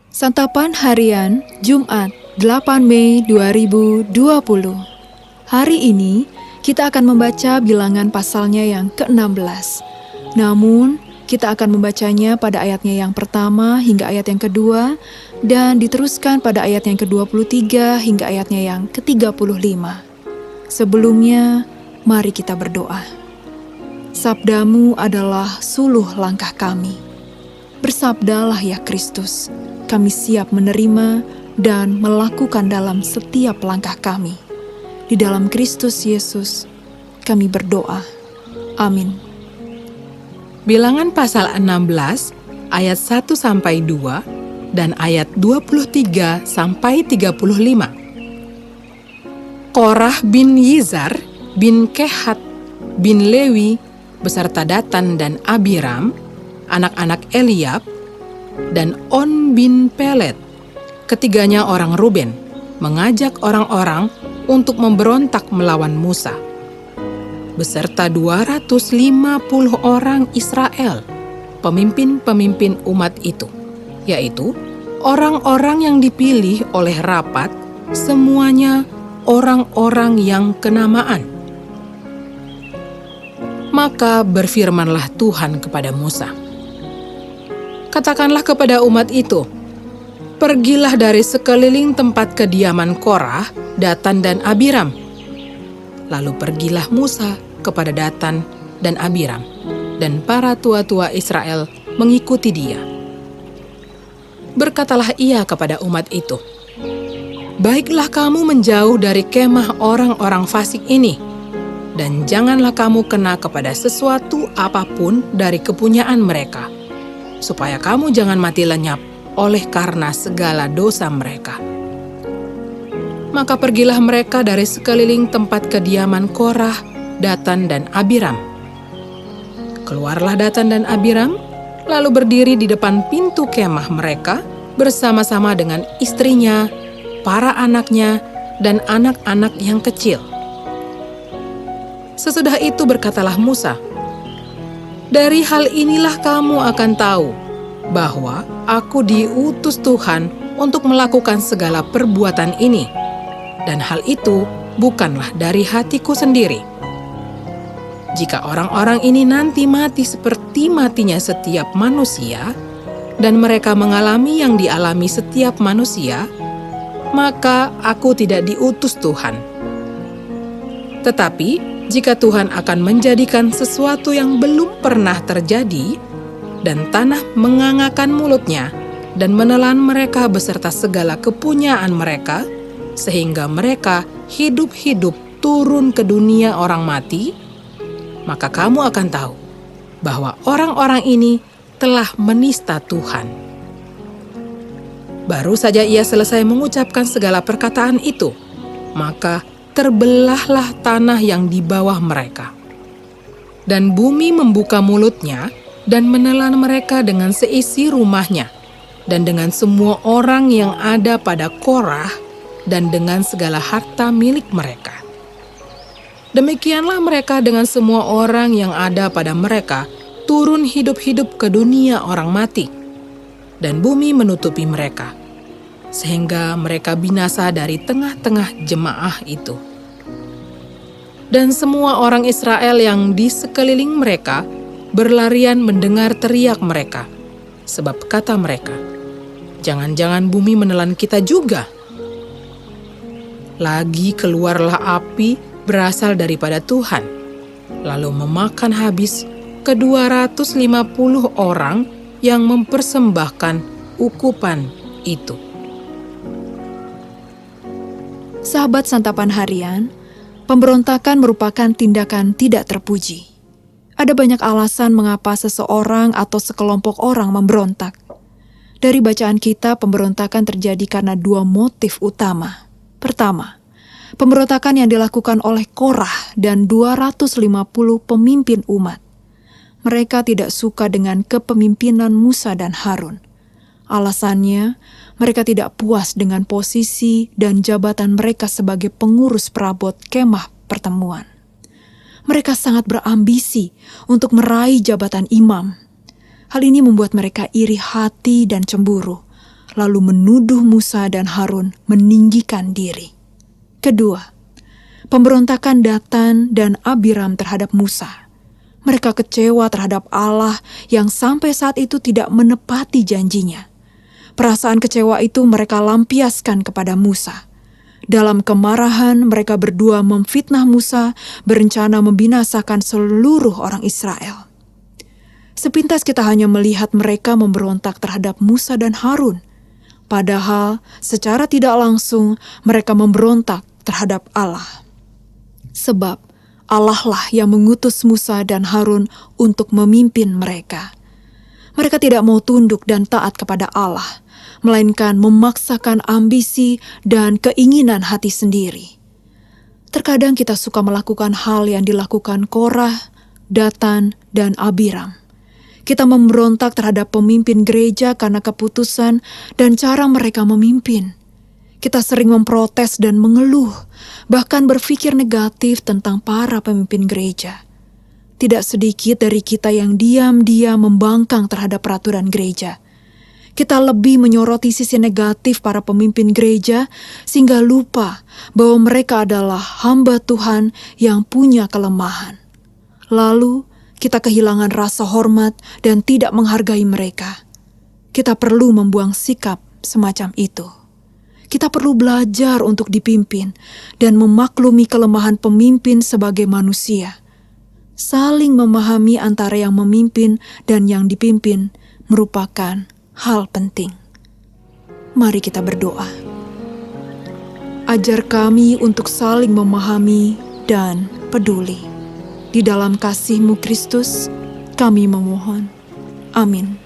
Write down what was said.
Santapan Harian Jumat 8 Mei 2020. Hari ini kita akan membaca bilangan pasalnya yang ke-16. Namun, kita akan membacanya pada ayatnya yang pertama hingga ayat yang kedua dan diteruskan pada ayat yang ke-23 hingga ayatnya yang ke-35. Sebelumnya, mari kita berdoa. Sabdamu adalah suluh langkah kami. Bersabdalah ya Kristus, kami siap menerima dan melakukan dalam setiap langkah kami. Di dalam Kristus Yesus, kami berdoa. Amin. Bilangan pasal 16 ayat 1-2 dan ayat 23-35. Korah bin Yizar bin Kehat bin Lewi beserta Datan dan Abiram, anak-anak Eliab, dan On bin Pelet, ketiganya orang Ruben, mengajak orang-orang untuk memberontak melawan Musa, beserta 250 orang Israel, pemimpin-pemimpin umat itu, yaitu orang-orang yang dipilih oleh rapat, semuanya orang-orang yang kenamaan. Maka berfirmanlah Tuhan kepada Musa, katakanlah kepada umat itu, pergilah dari sekeliling tempat kediaman Korah, Datan dan Abiram. Lalu pergilah Musa kepada Datan dan Abiram, dan para tua-tua Israel mengikuti dia. Berkatalah ia kepada umat itu, baiklah kamu menjauh dari kemah orang-orang fasik ini, dan janganlah kamu kena kepada sesuatu apapun dari kepunyaan mereka, supaya kamu jangan mati lenyap oleh karena segala dosa mereka. Maka pergilah mereka dari sekeliling tempat kediaman Korah, Datan dan Abiram. Keluarlah Datan dan Abiram, lalu berdiri di depan pintu kemah mereka bersama-sama dengan istrinya, para anaknya, dan anak-anak yang kecil. Sesudah itu berkatalah Musa, dari hal inilah kamu akan tahu bahwa aku diutus Tuhan untuk melakukan segala perbuatan ini, dan hal itu bukanlah dari hatiku sendiri. Jika orang-orang ini nanti mati seperti matinya setiap manusia, dan mereka mengalami yang dialami setiap manusia, maka aku tidak diutus Tuhan. Tetapi jika Tuhan akan menjadikan sesuatu yang belum pernah terjadi, dan tanah mengangakan mulutnya, dan menelan mereka beserta segala kepunyaan mereka, sehingga mereka hidup-hidup turun ke dunia orang mati, maka kamu akan tahu bahwa orang-orang ini telah menista Tuhan. Baru saja ia selesai mengucapkan segala perkataan itu, maka terbelahlah tanah yang di bawah mereka. Dan bumi membuka mulutnya dan menelan mereka dengan seisi rumahnya, dan dengan semua orang yang ada pada Korah, dan dengan segala harta milik mereka. Demikianlah mereka dengan semua orang yang ada pada mereka turun hidup-hidup ke dunia orang mati, dan bumi menutupi mereka, sehingga mereka binasa dari tengah-tengah jemaah itu. Dan semua orang Israel yang di sekeliling mereka berlarian mendengar teriak mereka, sebab kata mereka, jangan-jangan bumi menelan kita juga. Lagi keluarlah api berasal daripada Tuhan, lalu memakan habis ke-250 orang yang mempersembahkan ukupan itu. Sahabat Santapan Harian, pemberontakan merupakan tindakan tidak terpuji. Ada banyak alasan mengapa seseorang atau sekelompok orang memberontak. Dari bacaan kita, pemberontakan terjadi karena dua motif utama. Pertama, pemberontakan yang dilakukan oleh Korah dan 250 pemimpin umat. Mereka tidak suka dengan kepemimpinan Musa dan Harun. Alasannya, mereka tidak puas dengan posisi dan jabatan mereka sebagai pengurus perabot kemah pertemuan. Mereka sangat berambisi untuk meraih jabatan imam. Hal ini membuat mereka iri hati dan cemburu, lalu menuduh Musa dan Harun meninggikan diri. Kedua, pemberontakan Datan dan Abiram terhadap Musa. Mereka kecewa terhadap Allah yang sampai saat itu tidak menepati janjinya. Perasaan kecewa itu mereka lampiaskan kepada Musa. Dalam kemarahan, mereka berdua memfitnah Musa, berencana membinasakan seluruh orang Israel. Sepintas kita hanya melihat mereka memberontak terhadap Musa dan Harun. Padahal secara tidak langsung mereka memberontak terhadap Allah. Sebab Allah lah yang mengutus Musa dan Harun untuk memimpin mereka. Mereka tidak mau tunduk dan taat kepada Allah, melainkan memaksakan ambisi dan keinginan hati sendiri. Terkadang kita suka melakukan hal yang dilakukan Korah, Datan, dan Abiram. Kita memberontak terhadap pemimpin gereja karena keputusan dan cara mereka memimpin. Kita sering memprotes dan mengeluh, bahkan berpikir negatif tentang para pemimpin gereja. Tidak sedikit dari kita yang diam-diam membangkang terhadap peraturan gereja. Kita lebih menyoroti sisi negatif para pemimpin gereja sehingga lupa bahwa mereka adalah hamba Tuhan yang punya kelemahan. Lalu kita kehilangan rasa hormat dan tidak menghargai mereka. Kita perlu membuang sikap semacam itu. Kita perlu belajar untuk dipimpin dan memaklumi kelemahan pemimpin sebagai manusia. Saling memahami antara yang memimpin dan yang dipimpin merupakan hal penting. Mari kita berdoa. Ajar kami untuk saling memahami dan peduli. Di dalam kasih-Mu Kristus, kami memohon. Amin.